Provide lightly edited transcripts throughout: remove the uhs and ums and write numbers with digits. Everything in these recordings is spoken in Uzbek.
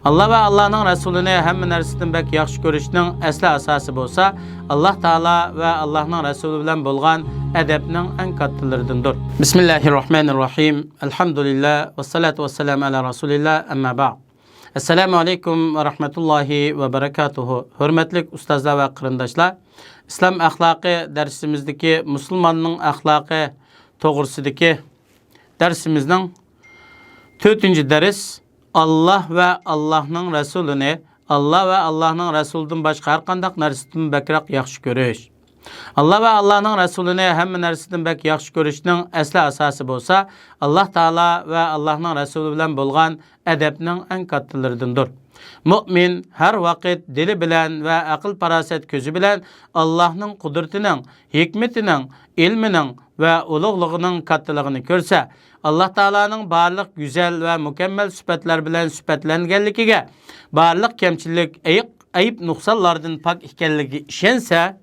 Allah ve Allah'ın Resulüne hem nersinden bek yaxşı görüşünün esli asası bolsa, Allah Teala ve Allah'ın Resulü bilen bolgan edepnin en kattılarıdındır. Bismillahirrahmanirrahim. Elhamdülillah ve salatu ve selamu ala Resulillah emma ba'd. Esselamu aleyküm ve rahmetullahi ve berekatuhu. Hürmetlik ustazlar ve kırındaşlar, İslam ahlakı dersimizdeki Müslümanın ahlakı doğrusudaki dersimizden 4. ders Allah ve Allah'ın Resulüne, Allah ve Allah'ın Resulü'den başka her kandak nersinden bekrak yaxşı görüş. Allah ve Allah'ın Resulüne hem nersinden bek yaxşı görüşünün esli asası bolsa, Allah Teala ve Allah'ın Resulü bilen bolgan edepnin en kattılarıdındır. Mümin her vakit dili bilen ve akıl paraset gözü bilen Allah'ın kudretinin, hikmetinin, ilminin ve uluğluğunun kattılığını görse, Allah Teala'nın barlık güzel ve mükemmel süpetler bilen süpetlengenligiga, barlık kemçilik, ayıp nuksallardan pak ikenligi işense,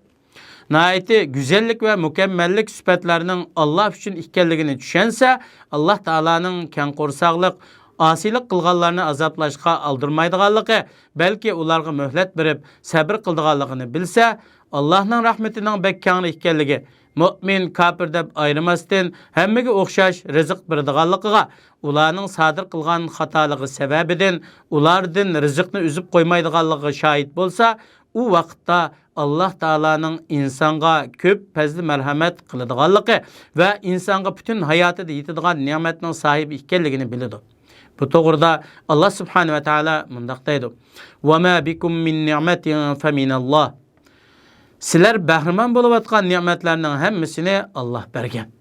naiti güzellik ve mükemmellik süpetlerinin Allah için ikenligini düşense, Allah Teala'nın ken korsaqlık, asilik kılganlarını azaplaşqa aldırmaydıqanlıqı, belki ularga mühlet berip sabır kıldıqanlıqını bilse, Allah'ın rahmetinin bekkani ikenligi, mümin kafir deb ayırmasdan hemmege oxşaş rızık berdiganlıqıga, ularning sadir qilgan xatolig'i sababidan ulardan rizqni üzüp qo'ymaydiganligi şahit bolsa, u vaqtda Allah Teala'nın insanga köp fazlı merhamet qiladiganligi ve insanga bütün hayotida yetadigan ne'matning sahibi ekanligini biladi. Bu to'g'rida Allah subhanahu ve Teala mundaq deydi: "Ve ma bikum min ni'matin fa minallah." Sizler bahriman bolup atkan nimetlerinin hemmisini Allah bergen.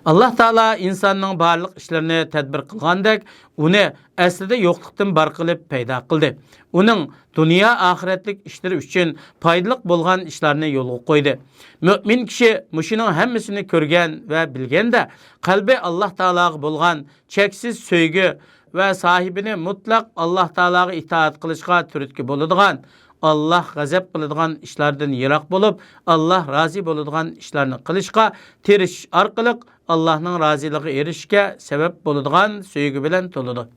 Allah Teala insanın barlık işlerini tedbir kılgandek, onu aslida yokluktan bar kılıp peyda kıldı. Onun dünya ahiretlik işleri için paydalık bolgan işlerini yolu koydu. Mümin kişi muşunun hemmisini körgen ve bilgen de, kalbi Allah Teala'ya bolgan çeksiz söygü ve sahibini mutlak Allah Teala'ya itaat kılışka türütkü boluduğun, Allah gazap kıladigan işlerden yirak bolup, Allah razı boladigan işlerini kılışqa, tiriş arqılık Allah'ın razılığı erişke sebep boladigan söygü bilen toludu.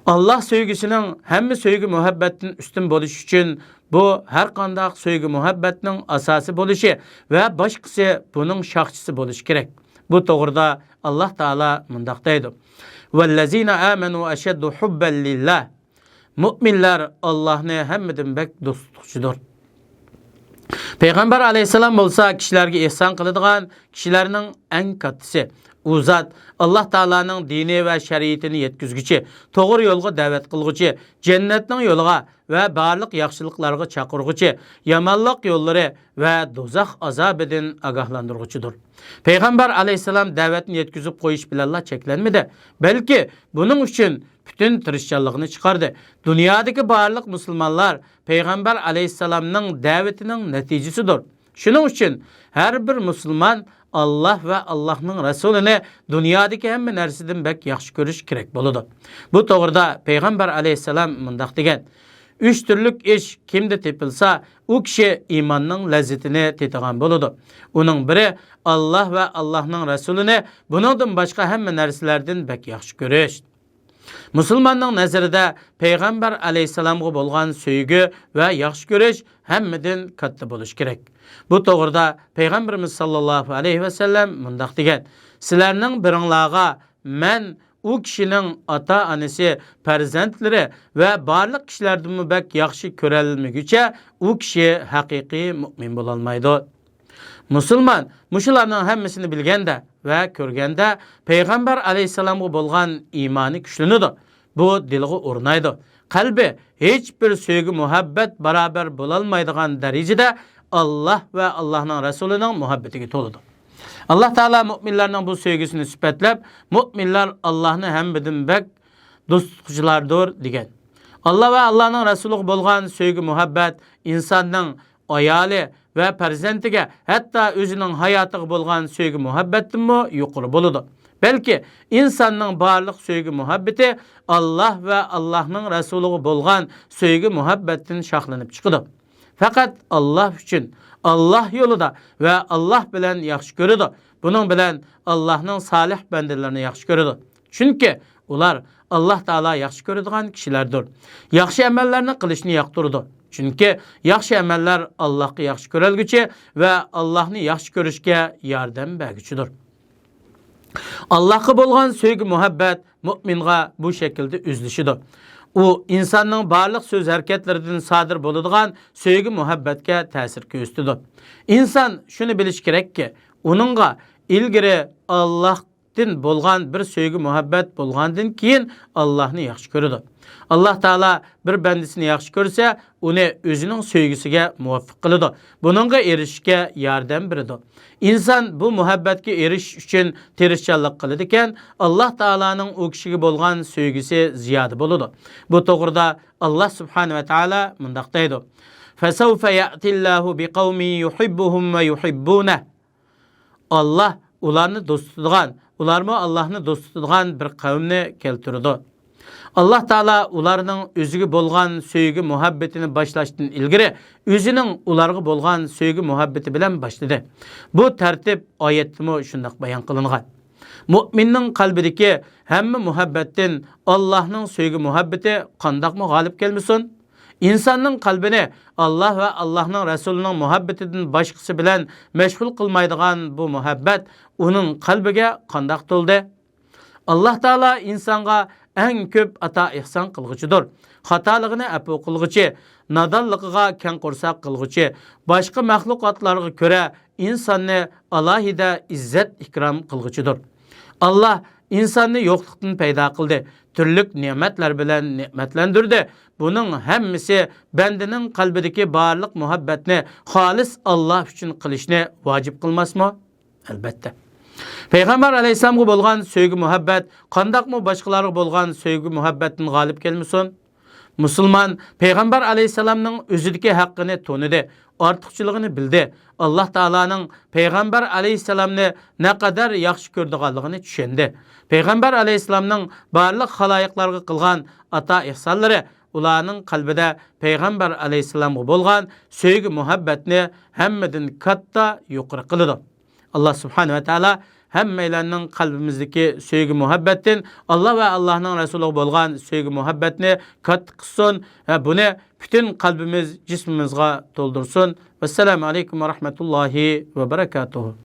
Allah söygüsünün hemmi söygü muhabbetin üstün boluş için bu her kandak söygü muhabbetinin asası boluşu ve başkası bunun şahçısı boluş gerek. Bu doğruda Allah Teala mundaq deydi: "Vellezine amenu eşeddu hubben lillah." Müminler Allah'ını hemmeden bek dostlukçudur. Peygamber aleyhisselam olsa kişilerge ihsan kılıdığan kişilerinin en katısı. O zat Allah Teala'nın dini ve şeriatini yetkizgüçü, doğru yolga davet kılgıcı, cennetin yolga ve barlık yaxşılıklarga çakırgıcı, yamanlık yolları ve dozaq azabedin agahlandırgıcıdır. Peygamber aleyhisselam davetini yetkizip koyuş bilallah çeklenmedi. Belki bunun için bütün tırışçallığını çıkardı. Dünyadaki barlık Müslümanlar Peygamber aleyhisselamның davetinin neticesidir. Şunun için her bir Müslüman Allah ve Allah'ın Resulüne dünyadaki hemme nersinden bek yaxşı görüş kerek boludu. Bu doğruda Peygamber aleyhisselam mundaq degen: 3 türlük iş kimde tepilsa, o kişi imanның lezzetini tetigan boludu. Onun biri Allah ve Allah'ın Resulüne bundan başka hemme nersilerden bek yaxşı görüş. Müslümanның nazarida Peygamber aleyhisselamga bolgan söygü ve yaxşı görüş hemmeden katta boluş gerek. Bu doğruda Peygamberimiz sallallahu aleyhi ve sellem mundaq degen: "Sizlerning biringlarga men o kişinin ata-anası, farzandlari ve barlık kişilerden bek yaxşı körelmegüçe o kişi hakiki mümin bolalmaydı." Müslüman muşularning hemmisini bilgende ve körgende Peygamber aleyhisselamga bolgan imani güçlünüdür. Bu dilge ornaydı. Kalbi hiçbir söygü muhabbet beraber bolalmaydigan derecede Allah ve Allah'ın Resulü'nün muhabbetiga toludu. Allah Teala müminlerinin bu söygüsünü süpetlep, müminler Allah'ın hemmedin bek dostlukçulardır degen. Allah ve Allah'ın Resulü bolgan söygü muhabbet insanın ayali ve farzandiga, hatta özünün hayatıga bolgan söygü muhabbetin mi yuqori boludu. Belki insanın barlık söygü muhabbeti Allah ve Allah'ın Resulü bolgan söygü muhabbetin şahlanıp çıkıdı. Fakat Allah için, Allah yolunda ve Allah bilen yaxşı görüdü. Bunun bilen Allah'ın salih bendelerini yaxşı görüdü. Çünkü ular Allah Taala yaxshi ko'radigan kishilardir. Yaxshi amallarni qilishni yoqtirdi. Chunki yaxshi amallar Allohga yaxshi ko'ralguchi va Allohni yaxshi ko'rishga yordam berguchidir. Allohga bo'lgan sevgi muhabbat mu'minga bu shaklda o'zlishidir. U insonning barliq so'z harakatlaridan sodir bo'ladigan sevgi muhabbatga ta'sir ko'rsatadi. Inson shuni bilish kerakki, uningga ilgari Allohdan bo'lgan bir sevgi muhabbat bo'lgandan keyin Allohni yaxshi ko'radi. Allah Taala bir bandasini yaxshi ko'rsa, uni o'zining sevgisiga muvaffaq qiladi. Buningga erishishga yordam beradi. İnsan bu muhabbatga erishish uchun tirishchanlik qiladi ekan, Alloh taolaning u kishiga bo'lgan sevgisi ziyoda bo'ladi. Bu to'g'rida Alloh subhanahu va taolo mundaq deydi: "Fasawfa ya'tillahu biqaumin yuhibbuhum va yuhibbuna." Allah ularni do'st tutadigan, ularmi Allohni do'st tutadigan bir qavmni keltirdi. Allah Taala ularning o'ziga bo'lgan sevgi muhabbatini boshlashdan ilgari o'zining ularga bo'lgan sevgi muhabbati bilan boshladi. Bu tartib oyatda shunday bayon qilingan. Mu'minning qalbidagi hamma muhabbatdan Allohning sevgi muhabbati qandoqmi g'olib kelmasin? İnsanning qalbini Allah va Allohning rasulining muhabbatidan boshqasi bilan mashg'ul qilmaydigan bu muhabbat uning qalbiga qandoq to'ldi? Allah Taala insonga eng ko'p ato ihson qilg'uchidir. Xatoligini afu qilg'uchi, nodonligiga keng qo'rsoq qilg'uchi, boshqa mahluqotlarga ko'ra insonni alohida izzat ikrom qilg'uchidir. Allah insonni yo'qlikdan paydo qildi, turli ne'matlar bilan ne'matlantirdi. Buning hammasi bandaning qalbidagi barliq muhabbatni xolis Alloh uchun qilishni vojib qilmasmi? Albatta. Peygamber aleyhisselam'a bo'lgan sevgi muhabbat qandaqmı boshqalarga bo'lgan sevgi muhabbatdan g'olib kelmasin? Musulmon Peygamber aleyhisselamning o'zidagi haqqini to'nidi, ortiqchiligini bildi. Allah Taolaning Peygamber aleyhisselamni ne kadar yaxshi ko'rdiganligini tushundi. Peygamber aleyhisselamning barliq xaloyiqlarga qilgan ato ihsonlari ularning qalbida Peygamber aleyhisselamga bo'lgan sevgi muhabbatni hammadan katta yuqori qiladi. Allah subhanahu wa ta'ala hammalarning qalbimizdagi sevgi muhabbatdan Allah va Allohning rasuliga bo'lgan sevgi muhabbatni katta qilsin va buni butun qalbimiz, jismimizga to'ldirsin. Assalomu alaykum va rahmatullohi va barakatuh.